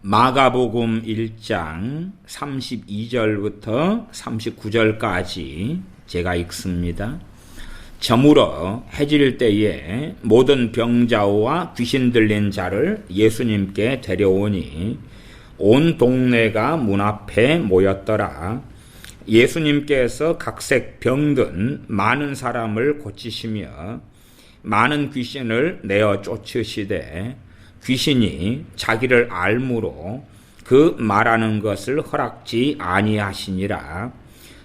마가복음 1장 32절부터 39절까지 제가 읽습니다. 저물어 해질 때에 모든 병자와 귀신 들린 자를 예수님께 데려오니 온 동네가 문 앞에 모였더라. 예수님께서 각색 병든 많은 사람을 고치시며 많은 귀신을 내어 쫓으시되 귀신이 자기를 알므로 그 말하는 것을 허락지 아니하시니라.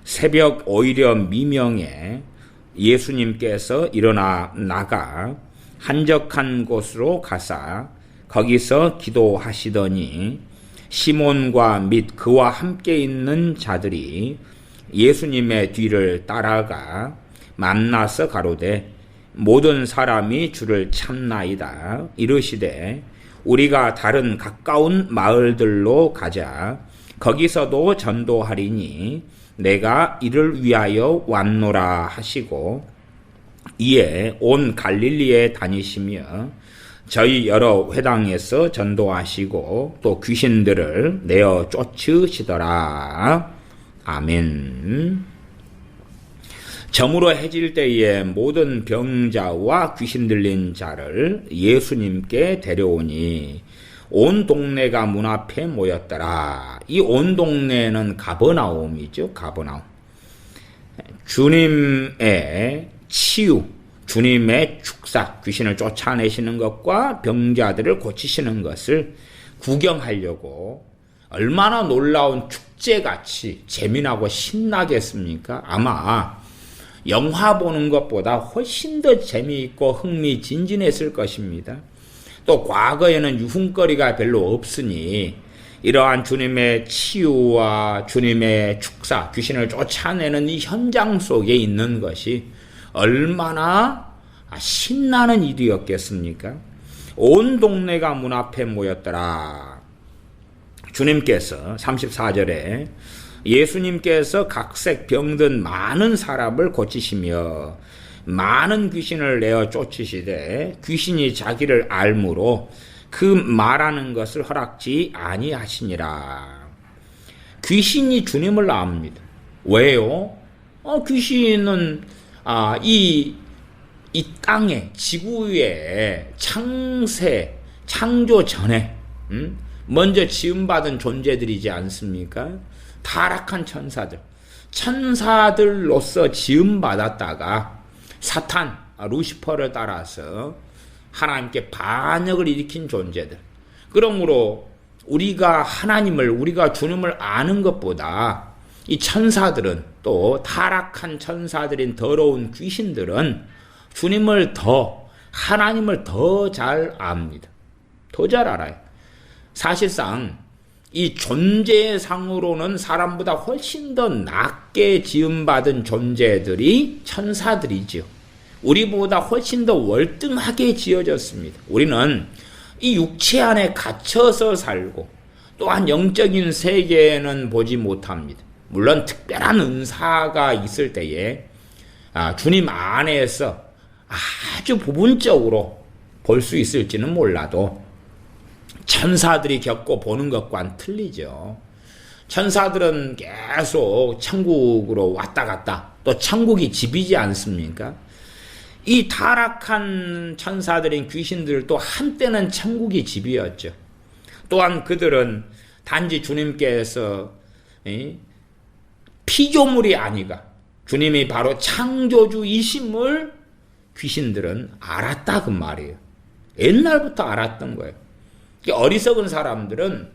새벽 오히려 미명에 예수님께서 일어나 나가 한적한 곳으로 가사 거기서 기도하시더니 시몬과 및 그와 함께 있는 자들이 예수님의 뒤를 따라가 만나서 가로되 모든 사람이 주를 찾나이다. 이르시되 우리가 다른 가까운 마을들로 가자. 거기서도 전도하리니 내가 이를 위하여 왔노라 하시고 이에 온 갈릴리에 다니시며 저희 여러 회당에서 전도하시고 또 귀신들을 내어 쫓으시더라. 아멘. 저물어 해질 때에 모든 병자와 귀신 들린 자를 예수님께 데려오니 온 동네가 문 앞에 모였더라. 이 온 동네는 가버나움이죠. 가버나움. 주님의 치유, 주님의 축사, 귀신을 쫓아내시는 것과 병자들을 고치시는 것을 구경하려고 얼마나 놀라운 축제같이 재미나고 신나겠습니까? 아마 영화 보는 것보다 훨씬 더 재미있고 흥미진진했을 것입니다. 또 과거에는 유흥거리가 별로 없으니 이러한 주님의 치유와 주님의 축사, 귀신을 쫓아내는 이 현장 속에 있는 것이 얼마나 신나는 일이었겠습니까? 온 동네가 문 앞에 모였더라. 주님께서 34절에 예수님께서 각색 병든 많은 사람을 고치시며 많은 귀신을 내어 쫓으시되 귀신이 자기를 알므로 그 말하는 것을 허락지 아니하시니라. 귀신이 주님을 압니다. 왜요? 귀신은 이 땅에 지구에 창조 전에 먼저 지음받은 존재들이지 않습니까? 타락한 천사들로서 지음받았다가 사탄, 루시퍼를 따라서 하나님께 반역을 일으킨 존재들. 그러므로 우리가 주님을 아는 것보다 이 천사들은 또 타락한 천사들인 더러운 귀신들은 하나님을 더 잘 압니다. 더 잘 알아요. 사실상 이 존재상으로는 사람보다 훨씬 더 낮게 지음받은 존재들이 천사들이지요. 우리보다 훨씬 더 월등하게 지어졌습니다. 우리는 이 육체 안에 갇혀서 살고 또한 영적인 세계는 보지 못합니다. 물론 특별한 은사가 있을 때에 주님 안에서 아주 부분적으로 볼 수 있을지는 몰라도 천사들이 겪고 보는 것과는 틀리죠. 천사들은 계속 천국으로 왔다 갔다, 또 천국이 집이지 않습니까? 이 타락한 천사들인 귀신들도 한때는 천국이 집이었죠. 또한 그들은 단지 주님께서 피조물이 아니가 주님이 바로 창조주이심을 귀신들은 알았다 그 말이에요. 옛날부터 알았던 거예요. 어리석은 사람들은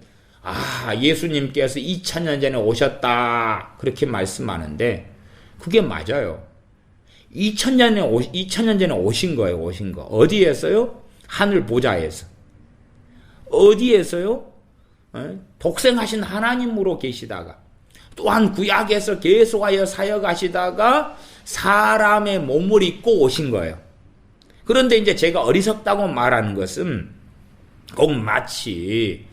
예수님께서 2000년 전에 오셨다 그렇게 말씀하는데 그게 맞아요. 2000년 전에 오신 거예요. 어디에서요? 하늘 보좌에서. 어디에서요? 독생하신 하나님으로 계시다가 또한 구약에서 계속하여 사역하시다가 사람의 몸을 입고 오신 거예요. 그런데 이제 제가 어리석다고 말하는 것은 꼭 마치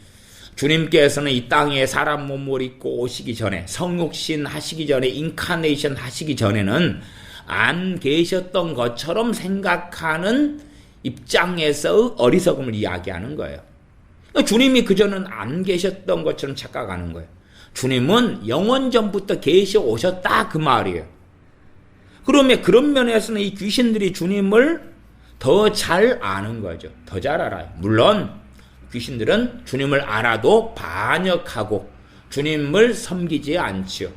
주님께서는 이 땅에 사람 몸을 입고 오시기 전에, 성육신 하시기 전에, 인카네이션 하시기 전에는 안 계셨던 것처럼 생각하는 입장에서 어리석음을 이야기하는 거예요. 주님이 그전은 안 계셨던 것처럼 착각하는 거예요. 주님은 영원 전부터 계시 오셨다 그 말이에요. 그러면 그런 면에서는 이 귀신들이 주님을 더 잘 아는 거죠. 더 잘 알아요. 물론 귀신들은 주님을 알아도 반역하고 주님을 섬기지 않지요.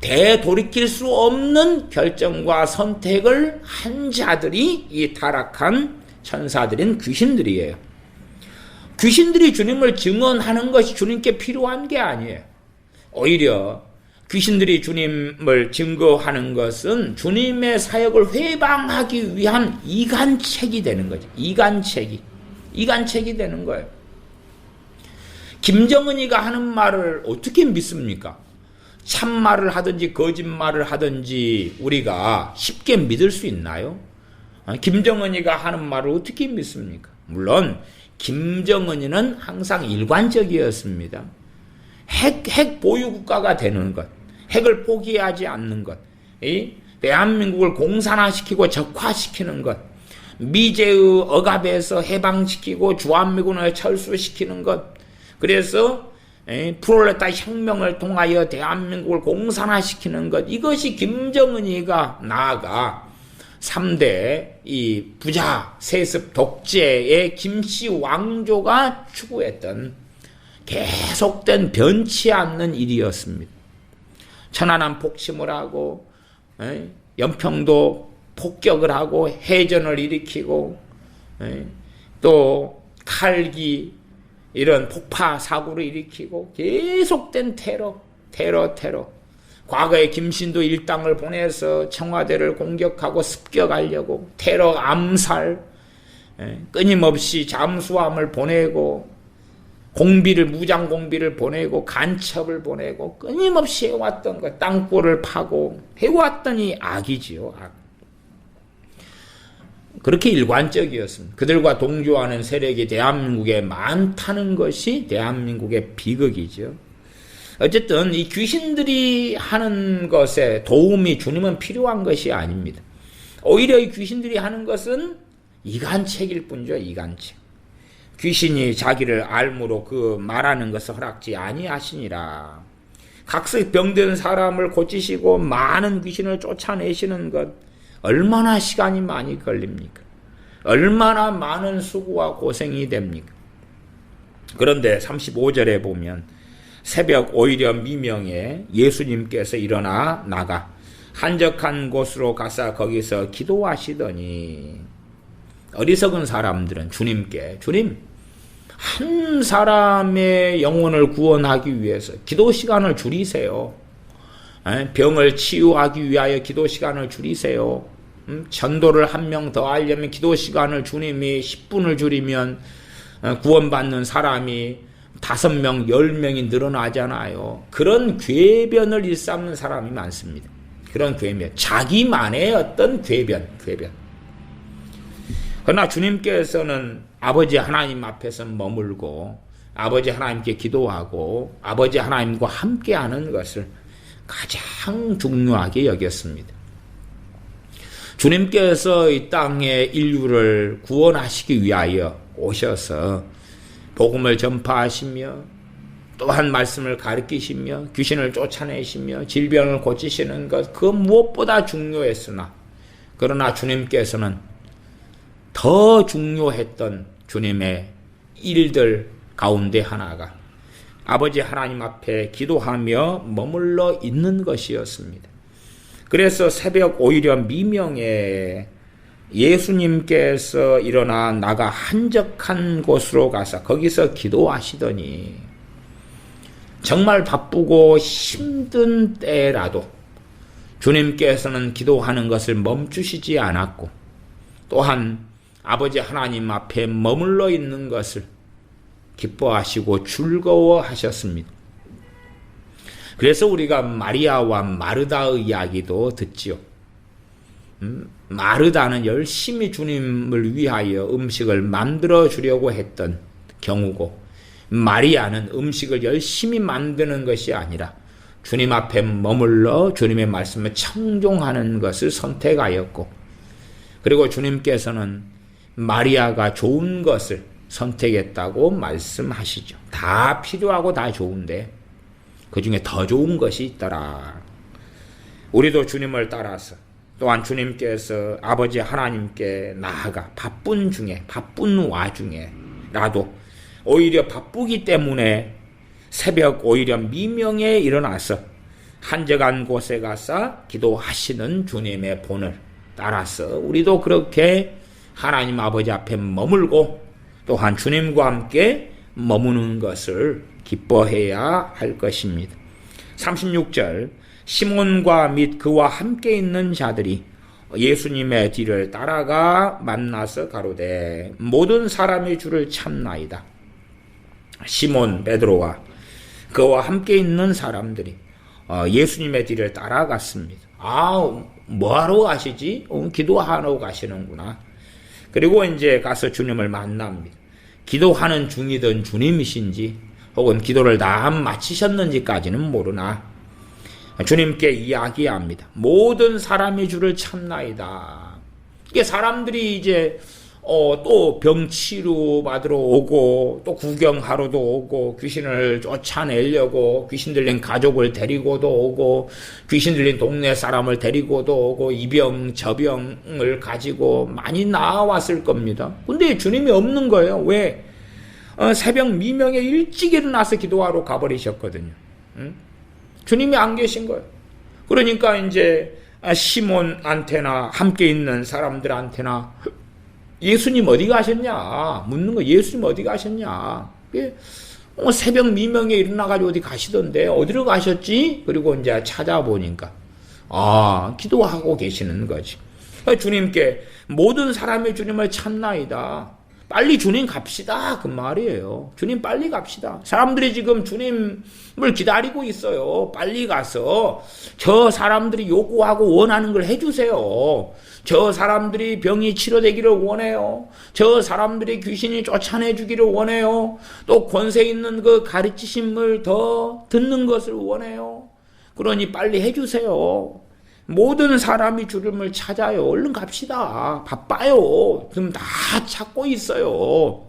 되돌이킬 수 없는 결정과 선택을 한 자들이 이 타락한 천사들인 귀신들이에요. 귀신들이 주님을 증언하는 것이 주님께 필요한 게 아니에요. 오히려 귀신들이 주님을 증거하는 것은 주님의 사역을 회방하기 위한 이간책이 되는 거죠. 이간책이 되는 거예요. 김정은이가 하는 말을 어떻게 믿습니까? 참말을 하든지 거짓말을 하든지 우리가 쉽게 믿을 수 있나요? 김정은이가 하는 말을 어떻게 믿습니까? 물론 김정은이는 항상 일관적이었습니다. 핵 보유 국가가 되는 것, 핵을 포기하지 않는 것, 대한민국을 공산화시키고 적화시키는 것, 미제의 억압에서 해방시키고 주한미군을 철수시키는 것, 그래서 프롤레타 혁명을 통하여 대한민국을 공산화시키는 것, 이것이 김정은이가 나아가 3대 이 부자 세습 독재의 김씨 왕조가 추구했던 계속된 변치 않는 일이었습니다. 천안함 폭침을 하고 연평도 폭격을 하고 해전을 일으키고 또 칼기 이런 폭파 사고를 일으키고 계속된 테러. 과거에 김신도 일당을 보내서 청와대를 공격하고 습격하려고 테러 암살, 끊임없이 잠수함을 보내고 무장 공비를 보내고 간첩을 보내고 끊임없이 해왔던 것, 땅굴을 파고 해왔던 이 악이지요. 악. 그렇게 일관적이었습니다. 그들과 동조하는 세력이 대한민국에 많다는 것이 대한민국의 비극이죠. 어쨌든 이 귀신들이 하는 것에 도움이 주님은 필요한 것이 아닙니다. 오히려 이 귀신들이 하는 것은 이간책일 뿐이죠. 이간책. 귀신이 자기를 알므로 그 말하는 것을 허락지 아니하시니라. 각색 병든 사람을 고치시고 많은 귀신을 쫓아내시는 것, 얼마나 시간이 많이 걸립니까? 얼마나 많은 수고와 고생이 됩니까? 그런데 35절에 보면 새벽 오히려 미명에 예수님께서 일어나 나가 한적한 곳으로 가서 거기서 기도하시더니, 어리석은 사람들은 주님께, 주님, 한 사람의 영혼을 구원하기 위해서 기도 시간을 줄이세요. 병을 치유하기 위하여 기도 시간을 줄이세요. 전도를 한 명 더 하려면 기도 시간을 주님이 10분을 줄이면 구원받는 사람이 5명, 10명이 늘어나잖아요. 그런 궤변을 일삼는 사람이 많습니다. 그런 궤변, 자기만의 어떤 궤변. 그러나 주님께서는 아버지 하나님 앞에서 머물고 아버지 하나님께 기도하고 아버지 하나님과 함께하는 것을 가장 중요하게 여겼습니다. 주님께서 이 땅의 인류를 구원하시기 위하여 오셔서 복음을 전파하시며 또한 말씀을 가르치시며 귀신을 쫓아내시며 질병을 고치시는 것, 그 무엇보다 중요했으나 그러나 주님께서는 더 중요했던 주님의 일들 가운데 하나가 아버지 하나님 앞에 기도하며 머물러 있는 것이었습니다. 그래서 새벽 오히려 미명에 예수님께서 일어나 나가 한적한 곳으로 가서 거기서 기도하시더니, 정말 바쁘고 힘든 때라도 주님께서는 기도하는 것을 멈추시지 않았고 또한 아버지 하나님 앞에 머물러 있는 것을 기뻐하시고 즐거워하셨습니다. 그래서 우리가 마리아와 마르다의 이야기도 듣지요. 마르다는 열심히 주님을 위하여 음식을 만들어 주려고 했던 경우고, 마리아는 음식을 열심히 만드는 것이 아니라 주님 앞에 머물러 주님의 말씀을 청종하는 것을 선택하였고, 그리고 주님께서는 마리아가 좋은 것을 선택했다고 말씀하시죠. 다 필요하고 다 좋은데 그 중에 더 좋은 것이 있더라. 우리도 주님을 따라서 또한 주님께서 아버지 하나님께 나아가 바쁜 와중에라도 오히려 바쁘기 때문에 새벽 오히려 미명에 일어나서 한적한 곳에 가서 기도하시는 주님의 본을 따라서 우리도 그렇게 하나님 아버지 앞에 머물고 또한 주님과 함께 머무는 것을 기뻐해야 할 것입니다. 36절 시몬과 및 그와 함께 있는 자들이 예수님의 뒤를 따라가 만나서 가로되 모든 사람의 주를 찾나이다. 시몬 베드로와 그와 함께 있는 사람들이 예수님의 뒤를 따라갔습니다. 뭐하러 가시지? 기도하러 가시는구나. 그리고 이제 가서 주님을 만납니다. 기도하는 중이던 주님이신지 혹은 기도를 다 마치셨는지까지는 모르나 주님께 이야기합니다. 모든 사람이 주를 찾나이다. 이게 사람들이 이제 또 병치료 받으러 오고 또 구경하러도 오고 귀신을 쫓아내려고 귀신 들린 가족을 데리고도 오고 귀신 들린 동네 사람을 데리고도 오고 이병 저병을 가지고 많이 나왔을 겁니다. 근데 주님이 없는 거예요. 왜? 새벽 미명에 일찍 일어나서 기도하러 가버리셨거든요. 주님이 안 계신 거예요. 그러니까 이제 시몬한테나 함께 있는 사람들한테나 예수님 어디 가셨냐 묻는 거. 예수님 어디 가셨냐. 새벽 미명에 일어나가지고 어디 가시던데 어디로 가셨지? 그리고 이제 찾아보니까 기도하고 계시는 거지. 주님께 모든 사람이 주님을 찾나이다. 빨리 주님 갑시다 그 말이에요. 주님 빨리 갑시다. 사람들이 지금 주님을 기다리고 있어요. 빨리 가서 저 사람들이 요구하고 원하는 걸 해주세요. 저 사람들이 병이 치료되기를 원해요. 저 사람들이 귀신이 쫓아내주기를 원해요. 또 권세 있는 그 가르치심을 더 듣는 것을 원해요. 그러니 빨리 해주세요. 모든 사람이 주님을 찾아요. 얼른 갑시다. 바빠요. 지금 다 찾고 있어요.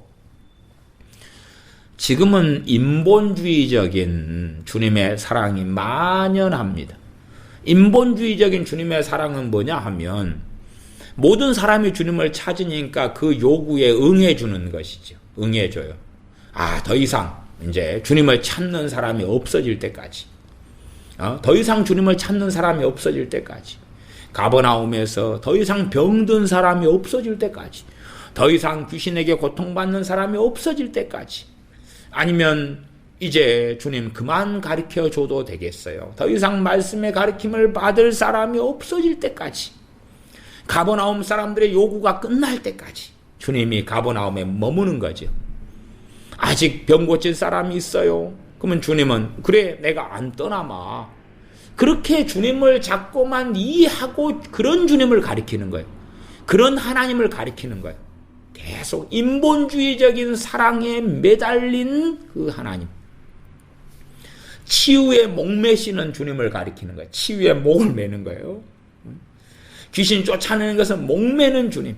지금은 인본주의적인 주님의 사랑이 만연합니다. 인본주의적인 주님의 사랑은 뭐냐 하면 모든 사람이 주님을 찾으니까 그 요구에 응해주는 것이죠. 응해줘요. 더 이상 이제 주님을 찾는 사람이 없어질 때까지. 더 이상 주님을 찾는 사람이 없어질 때까지. 가버나움에서 더 이상 병든 사람이 없어질 때까지. 더 이상 귀신에게 고통받는 사람이 없어질 때까지. 아니면 이제 주님 그만 가르쳐줘도 되겠어요. 더 이상 말씀의 가르침을 받을 사람이 없어질 때까지. 가버나움 사람들의 요구가 끝날 때까지 주님이 가버나움에 머무는 거죠. 아직 병 고칠 사람이 있어요. 그러면 주님은 그래 내가 안 떠나마. 그렇게 주님을 자꾸만 이해하고 그런 주님을 가리키는 거예요. 그런 하나님을 가리키는 거예요. 계속 인본주의적인 사랑에 매달린 그 하나님. 치유에 목매시는 주님을 가리키는 거예요. 치유에 목을 매는 거예요. 귀신 쫓아내는 것은 목매는 주님.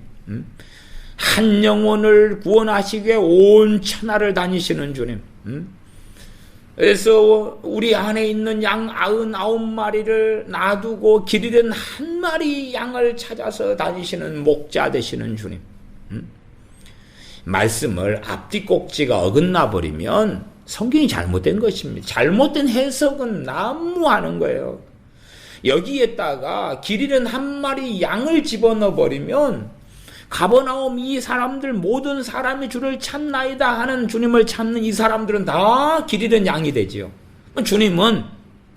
한 영혼을 구원하시기 위해 온 천하를 다니시는 주님. 그래서 우리 안에 있는 양 99마리를 놔두고 길 잃은 한 마리 양을 찾아서 다니시는 목자 되시는 주님. 말씀을 앞뒤 꼭지가 어긋나 버리면 성경이 잘못된 것입니다. 잘못된 해석은 난무하는 거예요. 여기에다가 길 잃은 한 마리 양을 집어넣어 버리면 가버나움 이 사람들 모든 사람이 주를 찾나이다 하는 주님을 찾는 이 사람들은 다 길 잃은 양이 되지요. 주님은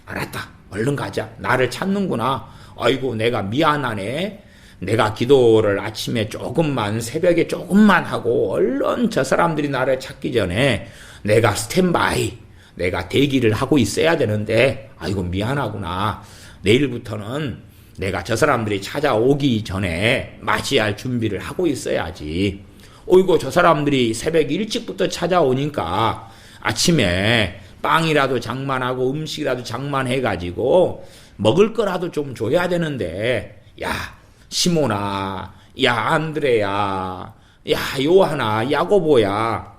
알았다. 얼른 가자. 나를 찾는구나. 아이고 내가 미안하네. 내가 기도를 아침에 조금만 새벽에 조금만 하고 얼른 저 사람들이 나를 찾기 전에 내가 스탠바이 내가 대기를 하고 있어야 되는데 아이고 미안하구나. 내일부터는 내가 저 사람들이 찾아오기 전에 맞이할 준비를 하고 있어야지. 어이고 저 사람들이 새벽 일찍부터 찾아오니까 아침에 빵이라도 장만하고 음식이라도 장만해가지고 먹을 거라도 좀 줘야 되는데 야 시몬아 야 안드레야 야, 요하나, 야고보야,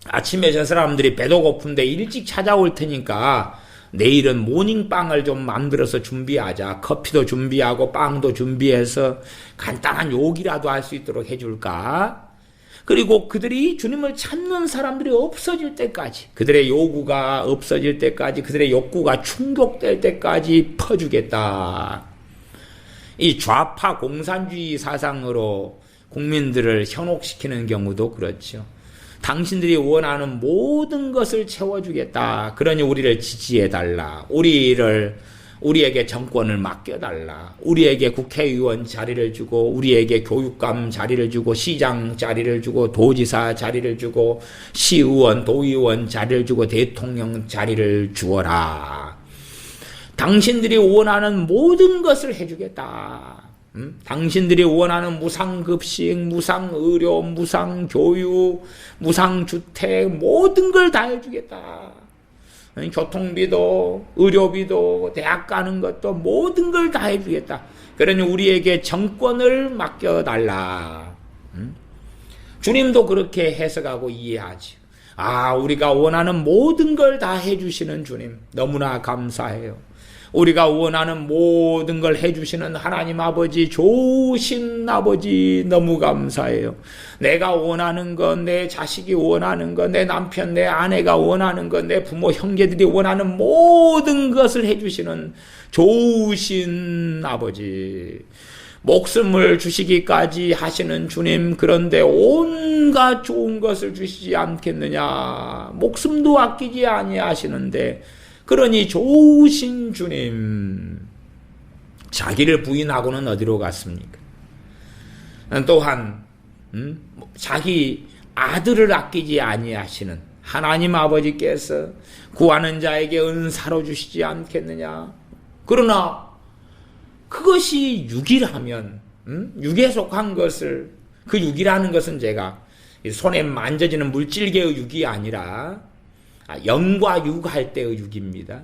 아침에 저 사람들이 배도 고픈데 일찍 찾아올 테니까 내일은 모닝빵을 좀 만들어서 준비하자. 커피도 준비하고 빵도 준비해서 간단한 요기라도 할 수 있도록 해줄까? 그리고 그들이 주님을 찾는 사람들이 없어질 때까지, 그들의 요구가 없어질 때까지, 그들의 욕구가 충족될 때까지 퍼주겠다. 이 좌파 공산주의 사상으로 국민들을 현혹시키는 경우도 그렇죠. 당신들이 원하는 모든 것을 채워주겠다. 그러니 우리를 지지해달라. 우리에게 정권을 맡겨달라. 우리에게 국회의원 자리를 주고, 우리에게 교육감 자리를 주고, 시장 자리를 주고, 도지사 자리를 주고, 시의원, 도의원 자리를 주고, 대통령 자리를 주어라. 당신들이 원하는 모든 것을 해주겠다. 당신들이 원하는 무상급식, 무상의료, 무상교육, 무상주택 모든 걸 다 해주겠다. 교통비도, 의료비도, 대학 가는 것도 모든 걸 다 해주겠다. 그러니 우리에게 정권을 맡겨달라. 주님도 그렇게 해석하고 이해하지. 아, 우리가 원하는 모든 걸 다 해주시는 주님 너무나 감사해요. 우리가 원하는 모든 걸 해주시는 하나님 아버지, 좋으신 아버지 너무 감사해요. 내가 원하는 것, 내 자식이 원하는 것, 내 남편, 내 아내가 원하는 것, 내 부모, 형제들이 원하는 모든 것을 해주시는 좋으신 아버지, 목숨을 주시기까지 하시는 주님, 그런데 온갖 좋은 것을 주시지 않겠느냐. 목숨도 아끼지 아니하시는데, 그러니 좋으신 주님, 자기를 부인하고는 어디로 갔습니까? 또한 자기 아들을 아끼지 아니하시는 하나님 아버지께서 구하는 자에게 은사로 주시지 않겠느냐? 그러나 그것이 육이라면, 육에 속한 것을, 그 육이라는 것은 제가 손에 만져지는 물질계의 육이 아니라 영과 육할 때의 육입니다.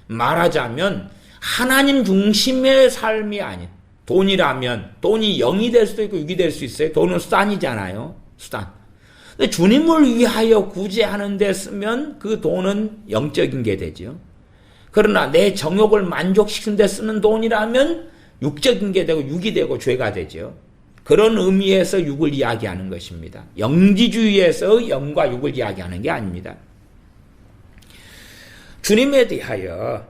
말하자면 하나님 중심의 삶이 아닌, 돈이라면 돈이 영이 될 수도 있고 육이 될 수 있어요. 돈은 수단이잖아요. 수단. 근데 주님을 위하여 구제하는 데 쓰면 그 돈은 영적인 게 되죠. 그러나 내 정욕을 만족시키는 데 쓰는 돈이라면 육적인 게 되고 육이 되고 죄가 되죠. 그런 의미에서 육을 이야기하는 것입니다. 영지주의에서 영과 육을 이야기하는 게 아닙니다. 주님에 대하여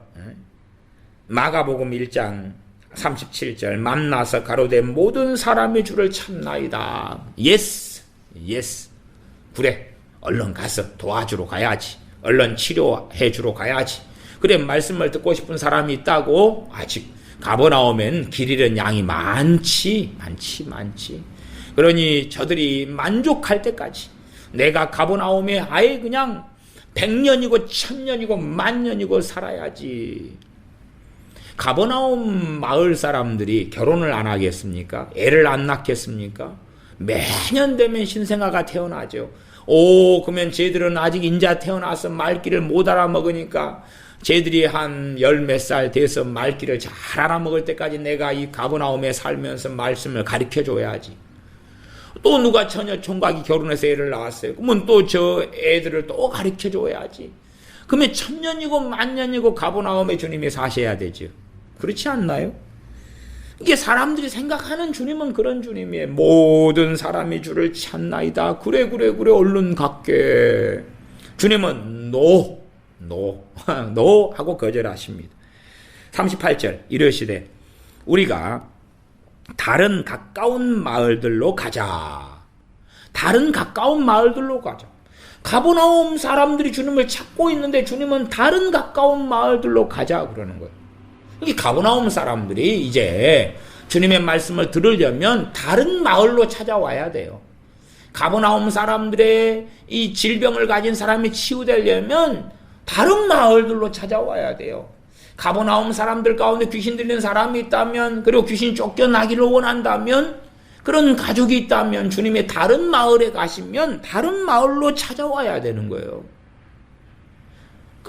마가복음 1장 37절 만나서 가로되 모든 사람이 주를 찾나이다. 예스, 예스. 그래, 얼른 가서 도와주러 가야지. 얼른 치료해 주러 가야지. 그래, 말씀을 듣고 싶은 사람이 있다고? 아직 가버나움엔 길 잃은 양이 많지. 그러니 저들이 만족할 때까지 내가 가버나움에 아예 그냥 100년이고 1000년이고 10,000년이고 살아야지. 가버나움 마을 사람들이 결혼을 안 하겠습니까? 애를 안 낳겠습니까? 매년 되면 신생아가 태어나죠. 그러면 쟤들은 아직 인자 태어나서 말귀를 못 알아먹으니까 쟤들이 한 10몇 살 돼서 말귀를 잘 알아먹을 때까지 내가 이 가버나움에 살면서 말씀을 가르쳐줘야지. 또 누가 처녀 총각이 결혼해서 애를 낳았어요. 그러면 또 저 애들을 또 가르쳐줘야지. 그러면 1000년이고 10,000년이고 가버나움에 주님이 사셔야 되죠. 그렇지 않나요? 이게 사람들이 생각하는 주님은 그런 주님이에요. 모든 사람이 주를 찾나이다. 그래 얼른 갈게. 주님은 노 하고 거절하십니다. 38절 이르시되 우리가 다른 가까운 마을들로 가자. 다른 가까운 마을들로 가자. 가버나움 사람들이 주님을 찾고 있는데 주님은 다른 가까운 마을들로 가자 그러는 거예요. 이 가버나움 사람들이 이제 주님의 말씀을 들으려면 다른 마을로 찾아와야 돼요. 가버나움 사람들의 이 질병을 가진 사람이 치유되려면 다른 마을들로 찾아와야 돼요. 가버나움 사람들 가운데 귀신 들린 사람이 있다면, 그리고 귀신 쫓겨나기를 원한다면, 그런 가족이 있다면 주님의 다른 마을에 가시면 다른 마을로 찾아와야 되는 거예요.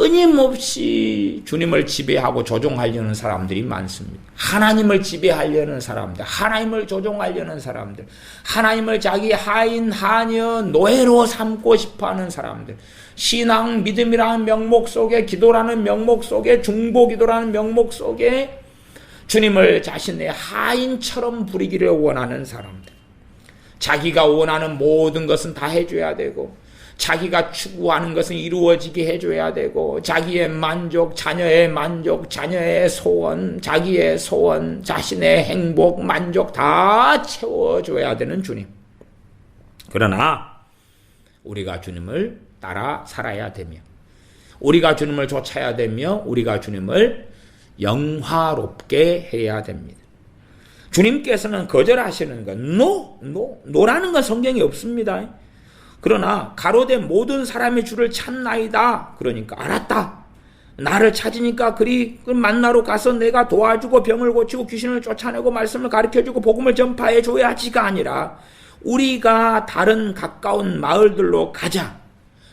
끊임없이 주님을 지배하고 조종하려는 사람들이 많습니다. 하나님을 지배하려는 사람들, 하나님을 조종하려는 사람들, 하나님을 자기 하인, 하녀, 노예로 삼고 싶어하는 사람들, 신앙, 믿음이라는 명목 속에, 기도라는 명목 속에, 중보기도라는 명목 속에 주님을 자신의 하인처럼 부리기를 원하는 사람들, 자기가 원하는 모든 것은 다 해줘야 되고, 자기가 추구하는 것은 이루어지게 해줘야 되고, 자기의 만족, 자녀의 만족, 자녀의 소원, 자기의 소원, 자신의 행복, 만족 다 채워줘야 되는 주님. 그러나 우리가 주님을 따라 살아야 되며, 우리가 주님을 쫓아야 되며, 우리가 주님을 영화롭게 해야 됩니다. 주님께서는 거절하시는 것, 노라는 건 성경에 없습니다. 그러나 가로되 모든 사람이 주를 찾나이다. 그러니까 알았다. 나를 찾으니까 그리 만나러 가서 내가 도와주고 병을 고치고 귀신을 쫓아내고 말씀을 가르쳐주고 복음을 전파해줘야지가 아니라 우리가 다른 가까운 마을들로 가자.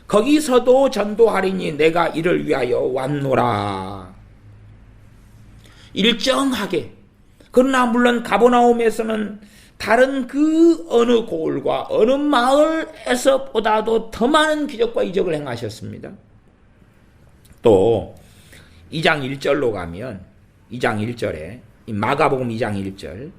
거기서도 전도하리니 내가 이를 위하여 왔노라. 일정하게. 그러나 물론 가버나움에서는 다른 그 어느 고을과 어느 마을에서보다도 더 많은 기적과 이적을 행하셨습니다. 또 2장 1절로 가면 2장 1절에 마가복음 2장 1절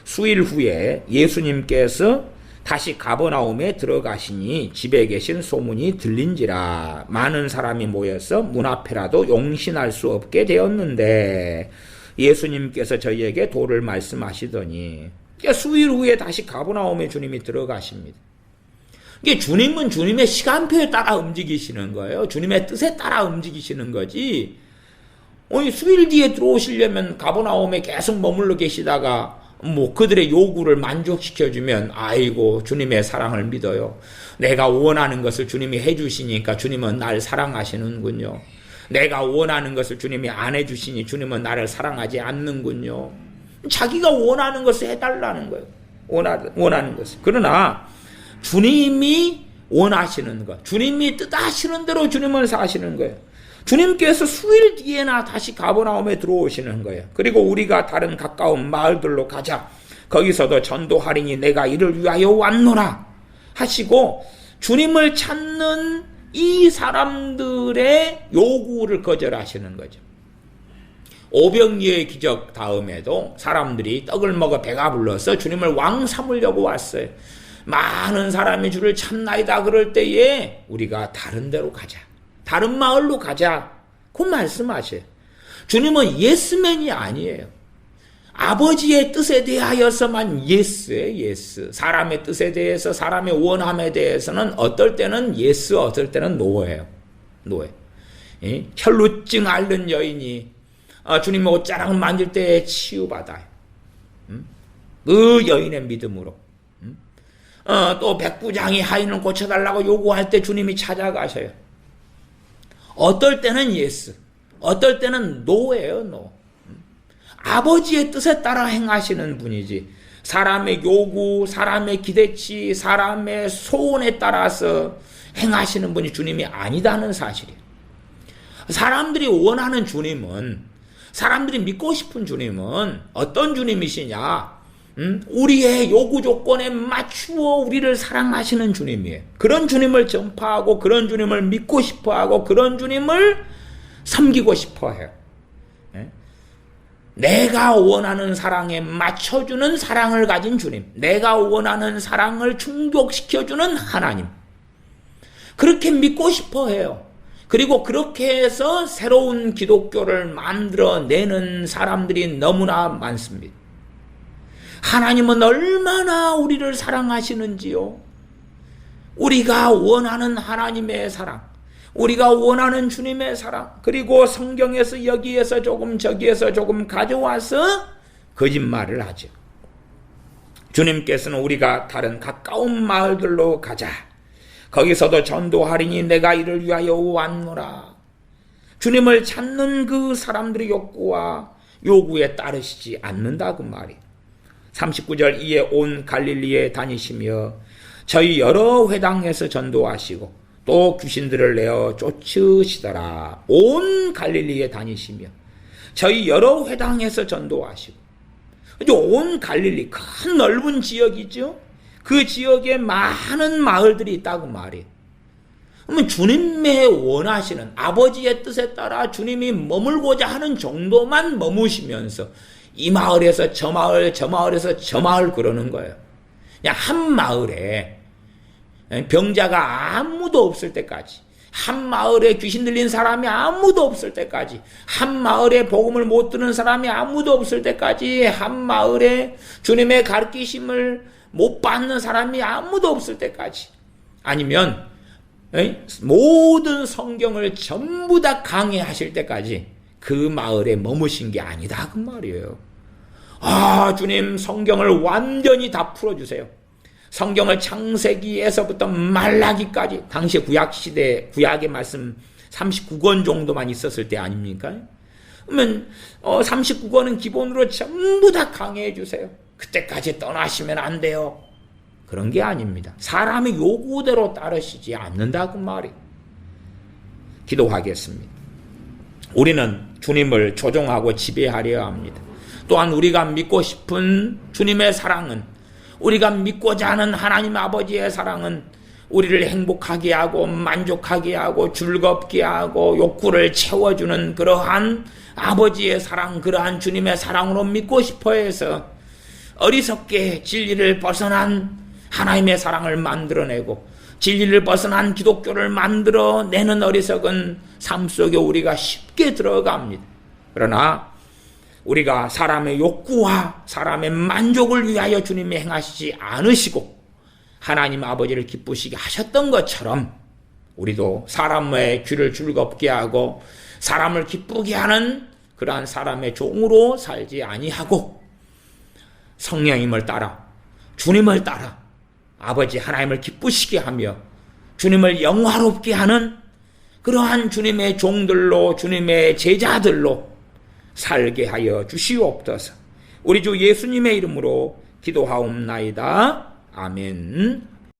수일 후에 예수님께서 다시 가버나움에 들어가시니 집에 계신 소문이 들린지라 많은 사람이 모여서 문 앞에라도 용신할 수 없게 되었는데 예수님께서 저희에게 도를 말씀하시더니 수일 후에 다시 가버나움에 주님이 들어가십니다. 이게 주님은 주님의 시간표에 따라 움직이시는 거예요. 주님의 뜻에 따라 움직이시는 거지. 수일 뒤에 들어오시려면 가버나움에 계속 머물러 계시다가 그들의 요구를 만족시켜주면 아이고 주님의 사랑을 믿어요. 내가 원하는 것을 주님이 해주시니까 주님은 날 사랑하시는군요. 내가 원하는 것을 주님이 안 해주시니 주님은 나를 사랑하지 않는군요. 자기가 원하는 것을 해달라는 거예요. 원하는 것을. 그러나 주님이 원하시는 것, 주님이 뜻하시는 대로 주님을 사시는 거예요. 주님께서 수일 뒤에나 다시 가버나움에 들어오시는 거예요. 그리고 우리가 다른 가까운 마을들로 가자. 거기서도 전도하리니 내가 이를 위하여 왔노라 하시고 주님을 찾는 이 사람들의 요구를 거절하시는 거죠. 오병이의 기적 다음에도 사람들이 떡을 먹어 배가 불러서 주님을 왕 삼으려고 왔어요. 많은 사람이 주를 찾나이다 그럴 때에 우리가 다른 데로 가자. 다른 마을로 가자. 그 말씀하셔요. 주님은 예스맨이 아니에요. 아버지의 뜻에 대하여서만 예스예요. 예스. 사람의 뜻에 대해서 사람의 원함에 대해서는 어떨 때는 예스 어떨 때는 노예요. 노예. 혈루증 앓는 여인이 주님의 옷자락을 만질 때 치유받아요. 그 여인의 믿음으로. 또 백부장이 하인을 고쳐달라고 요구할 때 주님이 찾아가셔요. 어떨 때는 예스, 어떨 때는 노예요, 노. 아버지의 뜻에 따라 행하시는 분이지 사람의 요구, 사람의 기대치, 사람의 소원에 따라서 행하시는 분이 주님이 아니다는 사실이에요. 사람들이 원하는 주님은, 사람들이 믿고 싶은 주님은 어떤 주님이시냐? 우리의 요구 조건에 맞추어 우리를 사랑하시는 주님이에요. 그런 주님을 전파하고 그런 주님을 믿고 싶어하고 그런 주님을 섬기고 싶어해요. 내가 원하는 사랑에 맞춰주는 사랑을 가진 주님, 내가 원하는 사랑을 충족시켜주는 하나님, 그렇게 믿고 싶어해요. 그리고 그렇게 해서 새로운 기독교를 만들어내는 사람들이 너무나 많습니다. 하나님은 얼마나 우리를 사랑하시는지요. 우리가 원하는 하나님의 사랑, 우리가 원하는 주님의 사랑, 그리고 성경에서 여기에서 조금 저기에서 조금 가져와서 거짓말을 하죠. 주님께서는 우리가 다른 가까운 마을들로 가자. 거기서도 전도하리니 내가 이를 위하여 왔노라. 주님을 찾는 그 사람들의 욕구와 요구에 따르시지 않는다 그 말이에요. 39절 이에 온 갈릴리에 다니시며 저희 여러 회당에서 전도하시고 또 귀신들을 내어 쫓으시더라. 온 갈릴리에 다니시며 저희 여러 회당에서 전도하시고, 온 갈릴리 큰 넓은 지역이죠. 그 지역에 많은 마을들이 있다고 말이에요. 그러면 주님의 원하시는 아버지의 뜻에 따라 주님이 머물고자 하는 정도만 머무시면서 이 마을에서 저 마을, 저 마을에서 저 마을 그러는 거예요. 그냥 한 마을에 병자가 아무도 없을 때까지, 한 마을에 귀신 들린 사람이 아무도 없을 때까지, 한 마을에 복음을 못 듣는 사람이 아무도 없을 때까지, 한 마을에 주님의 가르치심을 못 받는 사람이 아무도 없을 때까지, 아니면 모든 성경을 전부 다 강해하실 때까지 그 마을에 머무신 게 아니다 그 말이에요. 주님 성경을 완전히 다 풀어주세요. 성경을 창세기에서부터 말라기까지, 당시 구약시대 구약의 말씀 39권 정도만 있었을 때 아닙니까? 그러면 39권은 기본으로 전부 다 강해해 주세요. 그때까지 떠나시면 안 돼요. 그런 게 아닙니다. 사람의 요구대로 따르시지 않는다고 말이에요. 기도하겠습니다. 우리는 주님을 조종하고 지배하려 합니다. 또한 우리가 믿고 싶은 주님의 사랑은, 우리가 믿고자 하는 하나님 아버지의 사랑은 우리를 행복하게 하고 만족하게 하고 즐겁게 하고 욕구를 채워주는 그러한 아버지의 사랑, 그러한 주님의 사랑으로 믿고 싶어 해서 어리석게 진리를 벗어난 하나님의 사랑을 만들어내고 진리를 벗어난 기독교를 만들어내는 어리석은 삶 속에 우리가 쉽게 들어갑니다. 그러나 우리가 사람의 욕구와 사람의 만족을 위하여 주님이 행하시지 않으시고 하나님 아버지를 기쁘시게 하셨던 것처럼 우리도 사람의 귀를 즐겁게 하고 사람을 기쁘게 하는 그러한 사람의 종으로 살지 아니하고 성령님을 따라, 주님을 따라 아버지 하나님을 기쁘시게 하며 주님을 영화롭게 하는 그러한 주님의 종들로, 주님의 제자들로 살게 하여 주시옵소서. 우리 주 예수님의 이름으로 기도하옵나이다. 아멘.